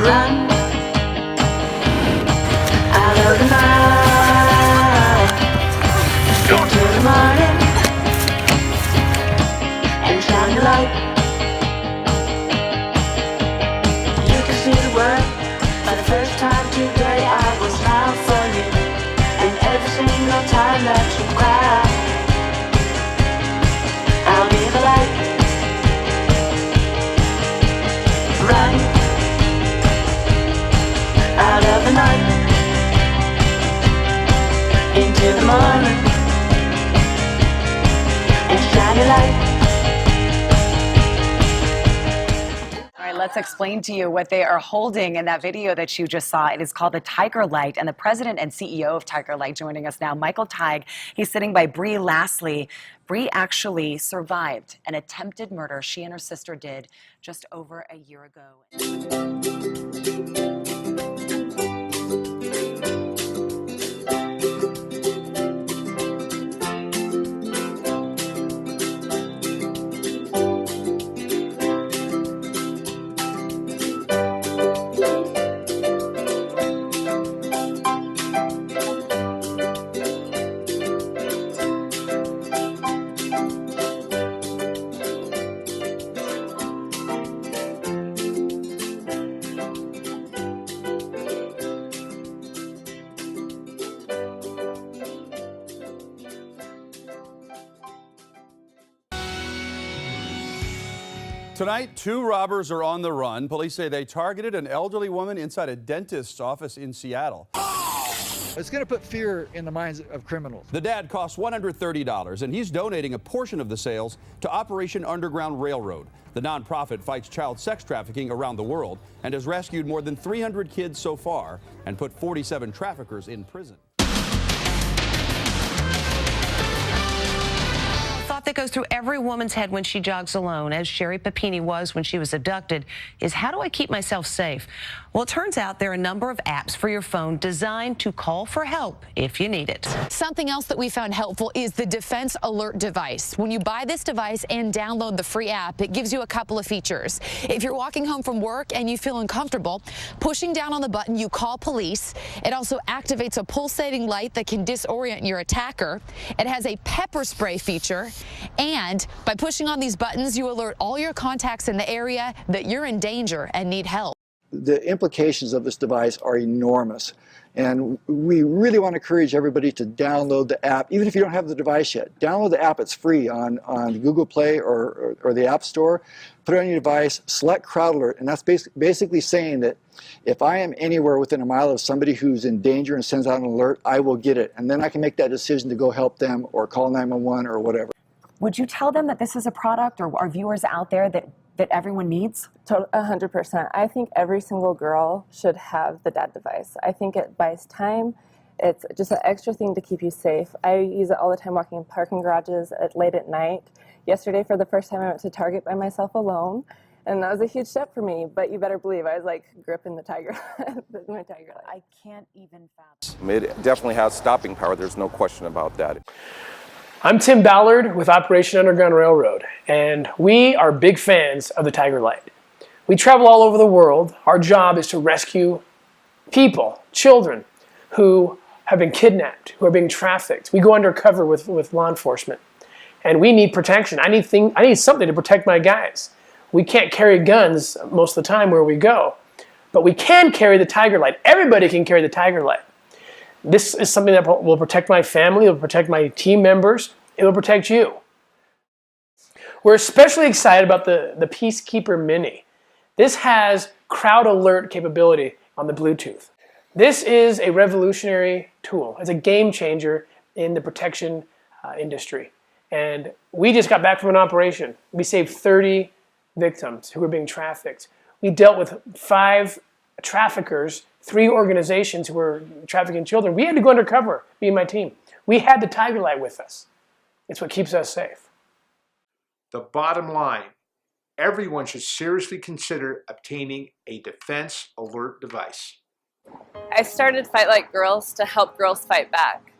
Run out of the night into the morning and shine your light. You can see the world for the first time today. I will smile for you, and every single time that you cry, I'll be the light. Run out of the night into the morning and shine your light. All right, let's explain to you what they are holding in that video that you just saw. It is called the Tigerlight, and the president and CEO of Tigerlight joining us now, Michael Tige. He's sitting by Bree Lastly. Bree actually survived an attempted murder she and her sister did just over a year ago. Tonight, 2 robbers are on the run. Police say they targeted an elderly woman inside a dentist's office in Seattle. It's going to put fear in the minds of criminals. The dad costs $130, and he's donating a portion of the sales to Operation Underground Railroad. The nonprofit fights child sex trafficking around the world and has rescued more than 300 kids so far and put 47 traffickers in prison. Thought that goes through every woman's head when she jogs alone, as Sherry Papini was when she was abducted, is how do I keep myself safe? Well, it turns out there are a number of apps for your phone designed to call for help if you need it. Something else that we found helpful is the Defense Alert device. When you buy this device and download the free app, it gives you a couple of features. If you're walking home from work and you feel uncomfortable, pushing down on the button, you call police. It also activates a pulsating light that can disorient your attacker. It has a pepper spray feature. And by pushing on these buttons, you alert all your contacts in the area that you're in danger and need help. The implications of this device are enormous. And we really want to encourage everybody to download the app, even if you don't have the device yet. Download the app, it's free on Google Play or the App Store. Put it on your device, select Crowd Alert, and that's basically saying that if I am anywhere within a mile of somebody who's in danger and sends out an alert, I will get it. And then I can make that decision to go help them or call 911 or whatever. Would you tell them that this is a product, or are viewers out there that everyone needs? 100%. I think every single girl should have the D.A.D device. I think it buys time. It's just an extra thing to keep you safe. I use it all the time walking in parking garages late at night. Yesterday, for the first time, I went to Target by myself alone, and that was a huge step for me. But you better believe I was like gripping the Tiger, my Tigerlight. I can't even fathom. It definitely has stopping power. There's no question about that. I'm Tim Ballard with Operation Underground Railroad, and we are big fans of the Tigerlight. We travel all over the world. Our job is to rescue people, children, who have been kidnapped, who are being trafficked. We go undercover with law enforcement, and we need protection. I need something to protect my guys. We can't carry guns most of the time where we go, but we can carry the Tigerlight. Everybody can carry the Tigerlight. This is something that will protect my family, it will protect my team members, it will protect you. We're especially excited about the Peacekeeper Mini. This has crowd alert capability on the Bluetooth. This is a revolutionary tool. It's a game changer in the protection industry. And we just got back from an operation. We saved 30 victims who were being trafficked. We dealt with 5 traffickers, 3 organizations who were trafficking children. We had to go undercover, me and my team. We had the Tigerlight with us. It's what keeps us safe. The bottom line, everyone should seriously consider obtaining a Defense Alert device. I started Fight Like Girls to help girls fight back,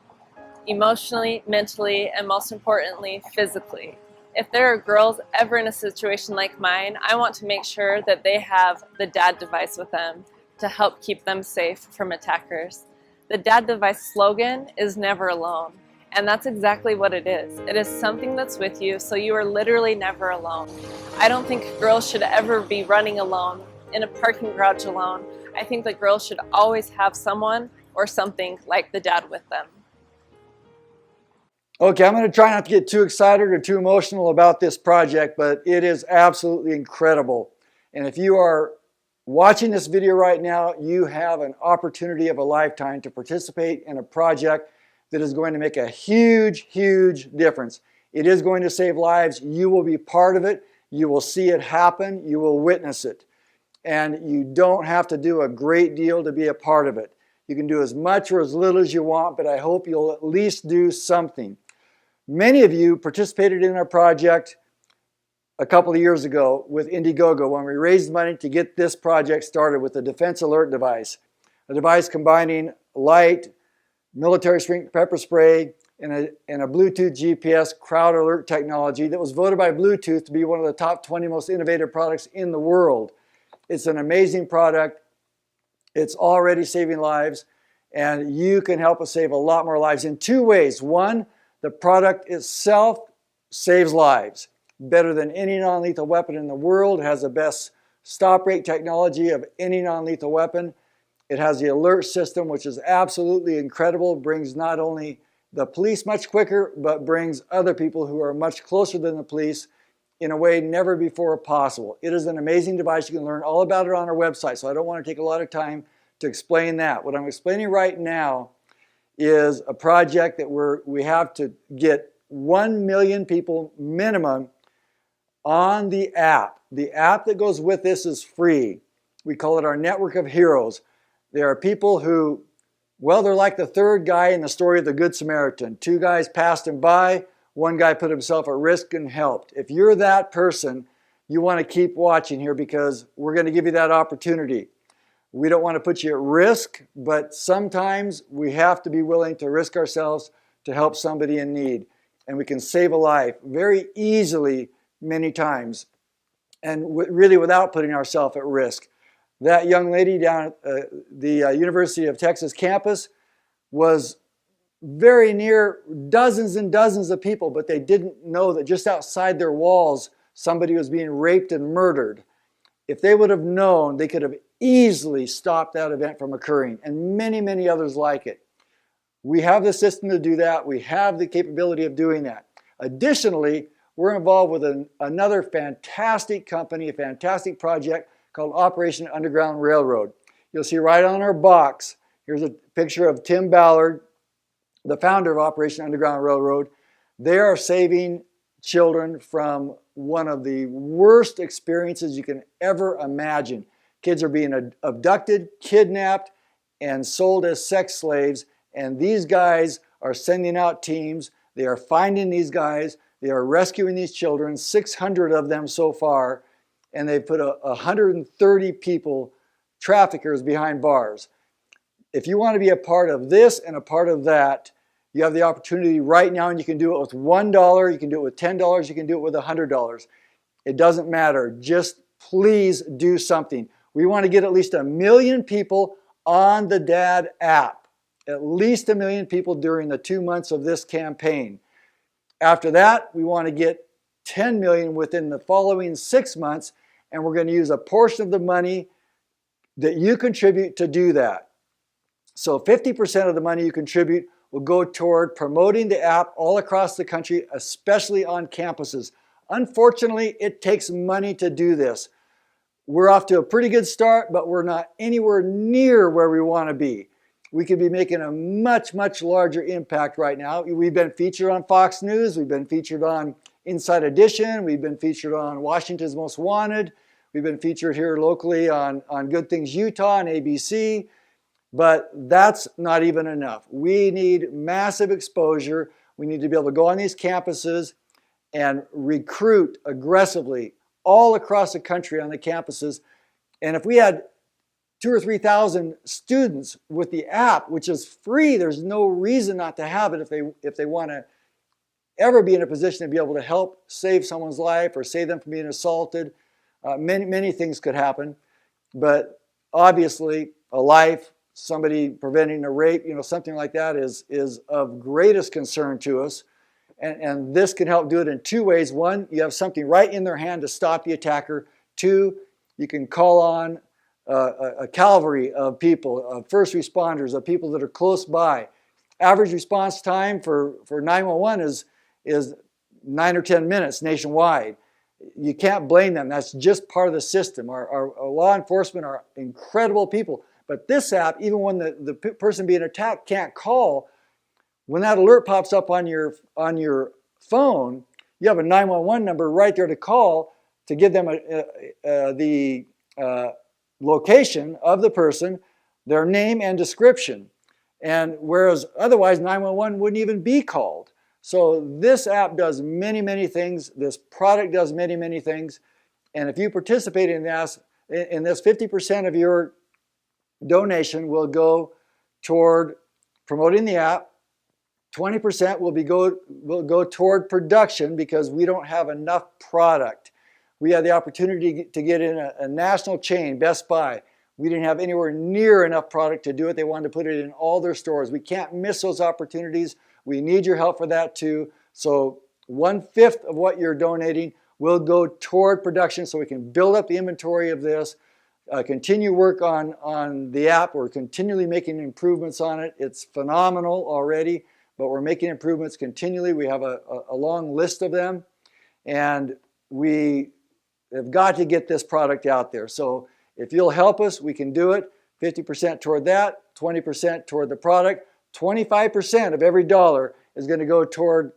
emotionally, mentally, and most importantly, physically. If there are girls ever in a situation like mine, I want to make sure that they have the D.A.D device with them to help keep them safe from attackers. The D.A.D device slogan is never alone, and that's exactly what it is. It is something that's with you, so you are literally never alone. I don't think girls should ever be running alone, in a parking garage alone. I think that girls should always have someone or something like the D.A.D with them. Okay, I'm going to try not to get too excited or too emotional about this project, but it is absolutely incredible. And if you are watching this video right now, you have an opportunity of a lifetime to participate in a project that is going to make a huge, huge difference. It is going to save lives. You will be part of it. You will see it happen. You will witness it. And you don't have to do a great deal to be a part of it. You can do as much or as little as you want, but I hope you'll at least do something. Many of you participated in our project a couple of years ago with Indiegogo when we raised money to get this project started with the Defense Alert device, a device combining light, military strength pepper spray, and a Bluetooth GPS crowd alert technology that was voted by Bluetooth to be one of the top 20 most innovative products in the world. It's an amazing product. It's already saving lives, and you can help us save a lot more lives in two ways. One, the product itself saves lives better than any non-lethal weapon in the world. It has the best stop rate technology of any non-lethal weapon. It has the alert system, which is absolutely incredible. It brings not only the police much quicker, but brings other people who are much closer than the police in a way never before possible. It is an amazing device. You can learn all about it on our website, so I don't want to take a lot of time to explain that. What I'm explaining right now is a project that we have to get 1 million people minimum on the app. The app that goes with this is free. We call it our network of heroes. There are people who, well, they're like the third guy in the story of the Good Samaritan. Two guys passed him by, one guy put himself at risk and helped. If you're that person, you want to keep watching here because we're going to give you that opportunity. We don't want to put you at risk, but sometimes we have to be willing to risk ourselves to help somebody in need. And we can save a life very easily many times, and really without putting ourselves at risk. That young lady down at the University of Texas campus was very near dozens and dozens of people, but they didn't know that just outside their walls somebody was being raped and murdered. If they would have known, they could have easily stopped that event from occurring, and many, many others like it. We have the system to do that. We have the capability of doing that. Additionally, we're involved with another fantastic company, a fantastic project called Operation Underground Railroad. You'll see right on our box, here's a picture of Tim Ballard, the founder of Operation Underground Railroad. They are saving children from one of the worst experiences you can ever imagine. Kids are being abducted, kidnapped, and sold as sex slaves, and these guys are sending out teams. They are finding these guys. They are rescuing these children, 600 of them so far, and they've put 130 people, traffickers, behind bars. If you want to be a part of this and a part of that, you have the opportunity right now, and you can do it with $1, you can do it with $10, you can do it with $100. It doesn't matter. Just please do something. We want to get at least 1 million people on the D.A.D app. At least 1 million people during the 2 months of this campaign. After that, we want to get 10 million within the following 6 months, and we're going to use a portion of the money that you contribute to do that. So 50% of the money you contribute will go toward promoting the app all across the country, especially on campuses. Unfortunately, it takes money to do this. We're off to a pretty good start, but we're not anywhere near where we want to be. We could be making a much, much larger impact right now. We've been featured on Fox News. We've been featured on Inside Edition. We've been featured on Washington's Most Wanted. We've been featured here locally on Good Things Utah and ABC. But that's not even enough. We need massive exposure. We need to be able to go on these campuses and recruit aggressively all across the country on the campuses. And if we had 2,000 or 3,000 students with the app, which is free, there's no reason not to have it if they want to ever be in a position to be able to help save someone's life or save them from being assaulted. Many things could happen, but obviously a life, somebody preventing a rape, something like that is of greatest concern to us. And this can help do it in two ways. One, you have something right in their hand to stop the attacker. Two, you can call on a cavalry of people, of first responders, of people that are close by. Average response time for 911 is 9 or 10 minutes nationwide. You can't blame them. That's just part of the system. Our law enforcement are incredible people. But this app, even when the person being attacked can't call, when that alert pops up on your phone, you have a 911 number right there to call to give them the location of the person, their name and description. And whereas otherwise 911 wouldn't even be called. So this app does many things. This product does many things. And if you participate in this, 50% of your donation will go toward promoting the app. 20% will go toward production because we don't have enough product. We had the opportunity to get in a national chain, Best Buy. We didn't have anywhere near enough product to do it. They wanted to put it in all their stores. We can't miss those opportunities. We need your help for that too. So 1/5 of what you're donating will go toward production so we can build up the inventory of this, continue work on the app. We're continually making improvements on it. It's phenomenal already, but we're making improvements continually. We have a long list of them, and we have got to get this product out there. So if you'll help us, we can do it. 50% toward that, 20% toward the product. 25% of every dollar is going to go toward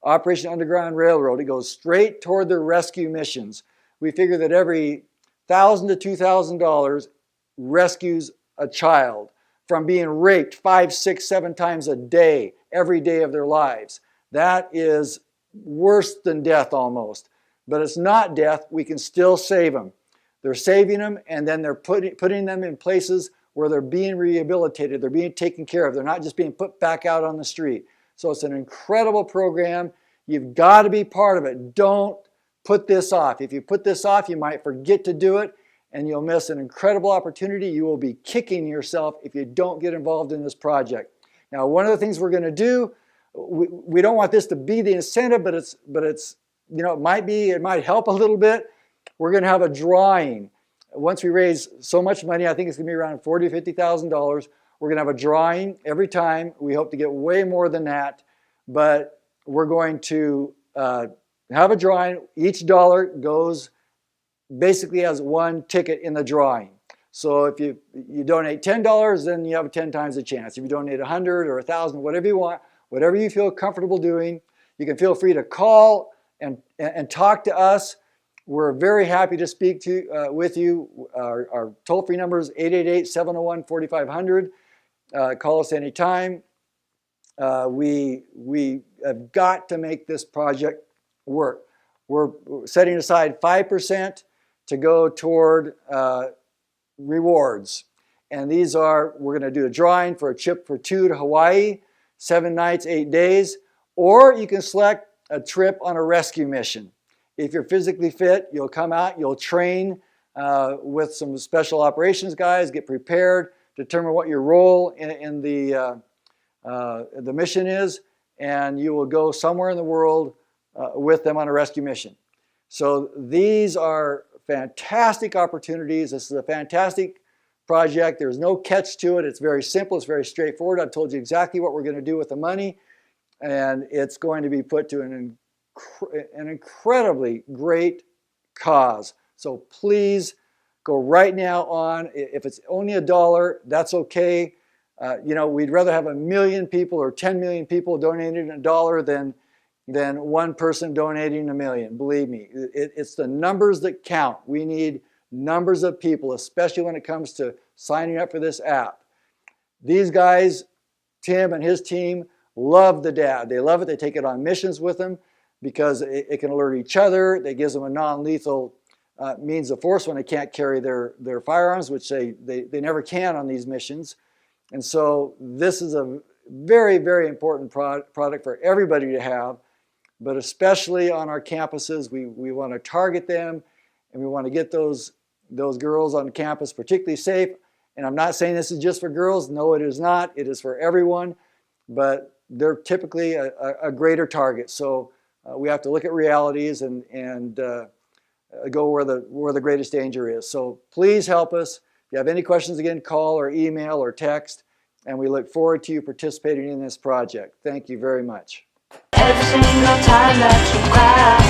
Operation Underground Railroad. It goes straight toward the rescue missions. We figure that every $1,000 to $2,000 rescues a child from being raped 5, 6, 7 times a day, every day of their lives. That is worse than death almost. But it's not death. We can still save them. They're saving them, and then they're putting them in places where they're being rehabilitated. They're being taken care of. They're not just being put back out on the street. So it's an incredible program. You've got to be part of it. Don't put this off. If you put this off, you might forget to do it, and you'll miss an incredible opportunity. You will be kicking yourself if you don't get involved in this project. Now, one of the things we're going to do, we don't want this to be the incentive, but it's it might help a little bit. We're going to have a drawing. Once we raise so much money, I think it's going to be around $40,000 to $50,000. We're going to have a drawing every time. We hope to get way more than that, but we're going to have a drawing. Each dollar goes basically as one ticket in the drawing. So if you donate $10, then you have 10 times the chance. If you donate 100 or 1,000, whatever you want, whatever you feel comfortable doing, you can feel free to call and talk to us. We're very happy to speak with you. Our toll-free number is 888-701-4500. Call us anytime. We have got to make this project work. We're setting aside 5% to go toward rewards. And these are, we're going to do a drawing for a trip for 2 to Hawaii, 7 nights, 8 days, or you can select a trip on a rescue mission. If you're physically fit, you'll come out, you'll train with some special operations guys, get prepared, determine what your role in the mission is, and you will go somewhere in the world with them on a rescue mission. So these are fantastic opportunities. This is a fantastic project. There's no catch to it. It's very simple. It's very straightforward. I've told you exactly what we're going to do with the money, and it's going to be put to an incredibly great cause. So please go right now on. If it's only $1, that's okay. We'd rather have 1 million people or 10 million people donating $1 than one person donating 1 million. Believe me, it's the numbers that count. We need numbers of people, especially when it comes to signing up for this app. These guys, Tim and his team, love the D.A.D. They love it. They take it on missions with them because it can alert each other. It gives them a non-lethal means of force when they can't carry their firearms, which they never can on these missions. And so this is a very, very important product for everybody to have. but especially on our campuses, we want to target them, and we want to get those girls on campus particularly safe. And I'm not saying this is just for girls. No, it is not. It is for everyone, but they're typically a greater target. So we have to look at realities and go where the greatest danger is. So please help us. If you have any questions, again, call or email or text, and we look forward to you participating in this project. Thank you very much. Every single time that you cry.